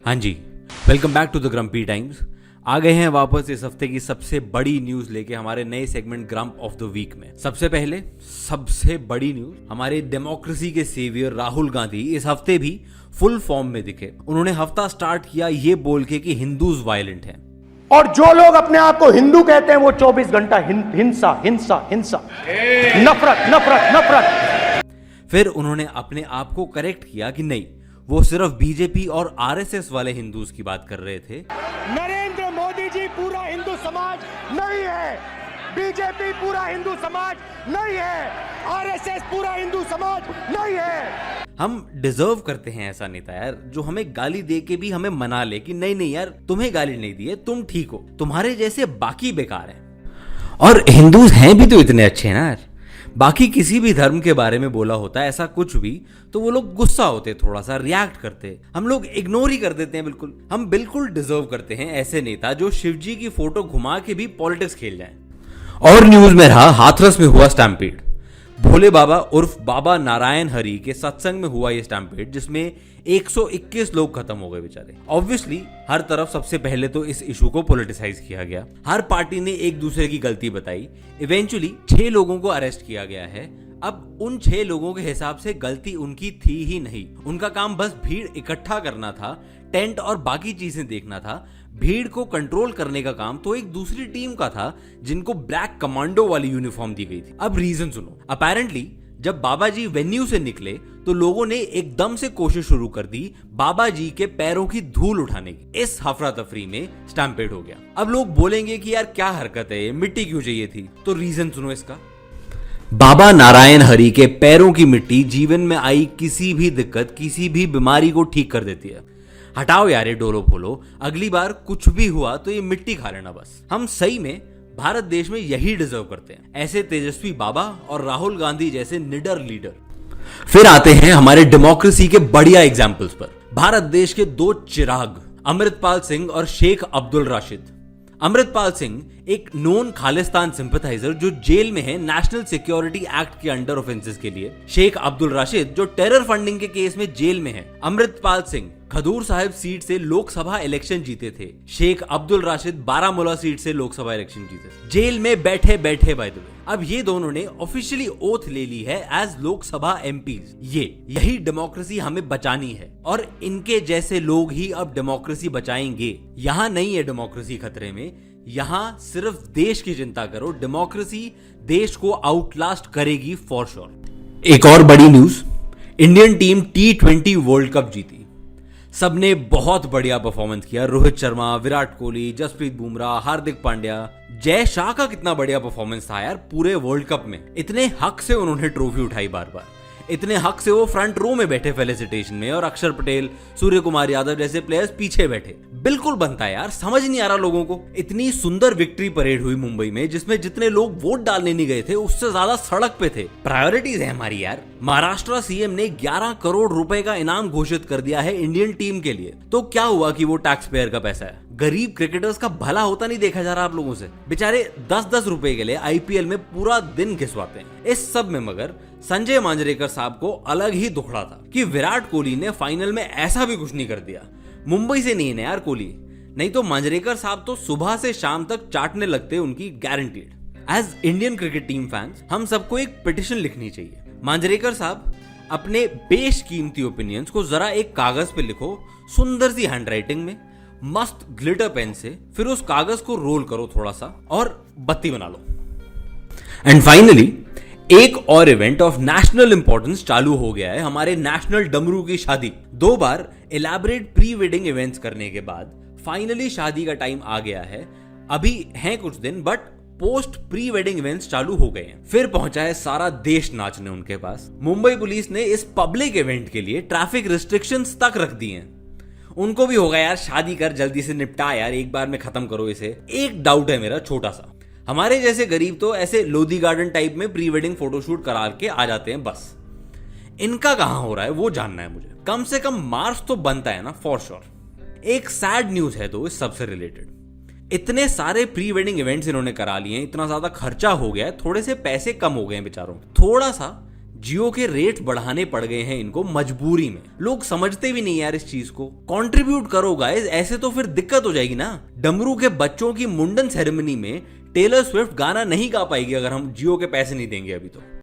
हाँ जी, welcome back to the grumpy times. आ गए हैं वापस इस हफ्ते की सबसे बड़ी न्यूज लेके हमारे नए सेगमेंट ग्रम्प ऑफ द वीक में। सबसे पहले सबसे बड़ी न्यूज, हमारे डेमोक्रेसी के सेवियर राहुल गांधी इस हफ्ते भी फुल फॉर्म में दिखे। उन्होंने हफ्ता स्टार्ट किया ये बोल के कि हिंदूज वायलेंट हैं, और जो लोग अपने आप को हिंदू कहते हैं वो 24 घंटा हिंसा हिंसा हिंसा, नफरत नफरत नफरत। फिर उन्होंने अपने आप को करेक्ट किया कि नहीं, वो सिर्फ बीजेपी और आरएसएस वाले हिंदूज की बात कर रहे थे। नरेंद्र मोदी जी पूरा हिंदू समाज नहीं है, बीजेपी पूरा हिंदू समाज नहीं है, आरएसएस पूरा हिंदू समाज नहीं है। हम डिजर्व करते हैं ऐसा नेता यार, जो हमें गाली दे के भी हमें मना ले कि नहीं नहीं यार, तुम्हें गाली नहीं दी है, तुम ठीक हो, तुम्हारे जैसे बाकी बेकार हैं। और हिंदूज हैं भी तो इतने अच्छे हैं ना यार। बाकी किसी भी धर्म के बारे में बोला होता है ऐसा कुछ भी तो वो लोग गुस्सा होते, थोड़ा सा रिएक्ट करते, हम लोग इग्नोर ही कर देते हैं। बिल्कुल हम बिल्कुल डिजर्व करते हैं ऐसे नेता जो शिवजी की फोटो घुमा के भी पॉलिटिक्स खेल जाए। और न्यूज में रहा हाथरस में हुआ स्टैम्पेड। भोले बाबा उर्फ बाबा नारायण हरि के सत्संग में हुआ ये स्टैम्पेड, जिसमें 121 लोग खत्म हो गए बेचारे। ऑब्वियसली हर तरफ सबसे पहले तो इस इशू को पॉलिटिसाइज किया गया, हर पार्टी ने एक दूसरे की गलती बताई। इवेंचुअली 6 लोगों को अरेस्ट किया गया है। अब उन 6 लोगों के हिसाब से गलती उनकी थी ही नहीं, उनका काम बस भीड़ इकट्ठा करना था, टेंट और बाकी चीजें देखना था। भीड़ को कंट्रोल करने का काम तो एक दूसरी टीम का था, जिनको ब्लैक कमांडो वाली यूनिफॉर्म दी गई थी। अब रीजन सुनो। अपेरेंटली जब बाबा जी वेन्यू से निकले तो लोगों ने एकदम से कोशिश शुरू कर दी बाबा जी के पैरों की धूल उठाने की। इस हफरा तफरी में स्टैम्पेड हो गया। अब लोग बोलेंगे कि यार क्या हरकत है, मिट्टी क्यों चाहिए थी? तो रीजन सुनो इसका। बाबा नारायण हरि के पैरों की मिट्टी जीवन में आई किसी भी दिक्कत, किसी भी बीमारी को ठीक कर देती है। हटाओ यार ये डोलो फोलो, अगली बार कुछ भी हुआ तो ये मिट्टी खा लेना बस। हम सही में भारत देश में यही डिजर्व करते हैं, ऐसे तेजस्वी बाबा और राहुल गांधी जैसे निडर लीडर। फिर आते हैं हमारे डेमोक्रेसी के बढ़िया एग्जाम्पल्स पर। भारत देश के 2 चिराग, अमृतपाल सिंह और शेख अब्दुल राशिद। अमृतपाल सिंह एक नोन खालिस्तान सिंपथाइजर जो जेल में है नेशनल सिक्योरिटी एक्ट के अंडर ऑफेंसेस के लिए। शेख अब्दुल राशिद जो टेरर फंडिंग के केस में जेल में है। अमृतपाल सिंह खदूर साहिब सीट से लोकसभा इलेक्शन जीते थे। शेख अब्दुल राशिद बारामूला सीट से लोकसभा इलेक्शन जीते थे, जेल में बैठे बैठे बाय द वे। अब ये दोनों ने ऑफिशियली ओथ ले ली है एज लोकसभा एमपीज। यही डेमोक्रेसी हमें बचानी है और इनके जैसे लोग ही अब डेमोक्रेसी बचाएंगे। यहाँ नहीं है डेमोक्रेसी खतरे में, यहाँ सिर्फ देश की चिंता करो, डेमोक्रेसी देश को आउटलास्ट करेगी फॉर श्योर। एक और बड़ी news, Indian team T20 world cup जीती। सबने बहुत बढ़िया परफॉर्मेंस किया। रोहित शर्मा, विराट कोहली, जसप्रीत बुमराह, हार्दिक पांड्या, जय शाह का कितना बढ़िया परफॉर्मेंस था यार पूरे वर्ल्ड कप में। इतने हक से उन्होंने ट्रॉफी उठाई बार बार, इतने हक से वो फ्रंट रो में बैठे फेलिसिटेशन में, और अक्षर पटेल, सूर्य कुमार यादव जैसे प्लेयर्स पीछे बैठे। बिल्कुल बनता है यार, समझ नहीं आ रहा लोगों को। इतनी सुंदर विक्ट्री परेड हुई मुंबई में, जिसमें जितने लोग वोट डालने नहीं गए थे उससे ज्यादा सड़क पे थे। प्रायोरिटीज है हमारी यार। महाराष्ट्र सीएम ने 11 करोड़ रुपए का इनाम घोषित कर दिया है इंडियन टीम के लिए। तो क्या हुआ कि वो टैक्स पेयर का पैसा है? गरीब क्रिकेटर्स का भला होता नहीं देखा जा रहा आप लोगों से। बेचारे 10-10 रुपए के लिए आईपीएल में पूरा दिन घिसवाते हैं। इस सब में मगर संजय मांजरेकर साहब को अलग ही दुखड़ा था कि विराट कोहली ने फाइनल में ऐसा भी कुछ नहीं कर दिया। मुंबई से नहीं है यार कोहली, नहीं तो मांजरेकर साहब तो सुबह से शाम तक चाटने लगते उनकी, guaranteed. As Indian cricket team fans हम सबको एक पिटिशन लिखनी चाहिए। मांजरेकर साहब अपने बेशकीमती ओपिनियंस को जरा एक कागज पे लिखो, सुंदर सी हैंडराइटिंग में, मस्त ग्लिटर पेन से, फिर उस कागज को रोल करो थोड़ा सा और बत्ती बना लो। एंड फाइनली एक और इवेंट ऑफ नेशनल इंपॉर्टेंस चालू हो गया है, हमारे नेशनल डमरू की शादी। 2 बार इलैबोरेट प्री वेडिंग इवेंट्स करने के बाद फाइनली शादी का टाइम आ गया है। अभी हैं कुछ दिन, but post pre wedding events चालू हो गए हैं। फिर पहुंचा है सारा देश नाचने उनके पास। मुंबई पुलिस ने इस पब्लिक इवेंट के लिए ट्रैफिक रिस्ट्रिक्शंस तक रख दी हैं। उनको भी होगा यार, शादी कर जल्दी से निपटा यार, एक बार में खत्म करो इसे। एक डाउट है मेरा छोटा सा, हमारे जैसे गरीब तो ऐसे लोधी गार्डन टाइप में प्री वेडिंग फोटोशूट करा के आ जाते हैं बस। इनका कहां हो रहा है वो जानना है मुझे। कम से कम मार्च तो बनता है ना फॉर श्योर। एक सैड न्यूज है तो इस सबसे रिलेटेड, इतने सारे प्री वेडिंग इवेंट्स इन्होंने करा लिए हैं, इतना ज्यादा खर्चा हो गया है, थोड़े से पैसे कम हो गए हैं बेचारों। थोड़ा सा जियो के रेट बढ़ाने पड़ गए हैं इनको मजबूरी में। लोग समझते भी नहीं यार इस चीज को। कंट्रीब्यूट करो गाइस, ऐसे तो फिर दिक्कत हो जाएगी ना। डमरू के बच्चों की मुंडन सेरेमनी में टेलर स्विफ्ट गाना नहीं गा पाएगी अगर हम जियो के पैसे नहीं देंगे अभी तो।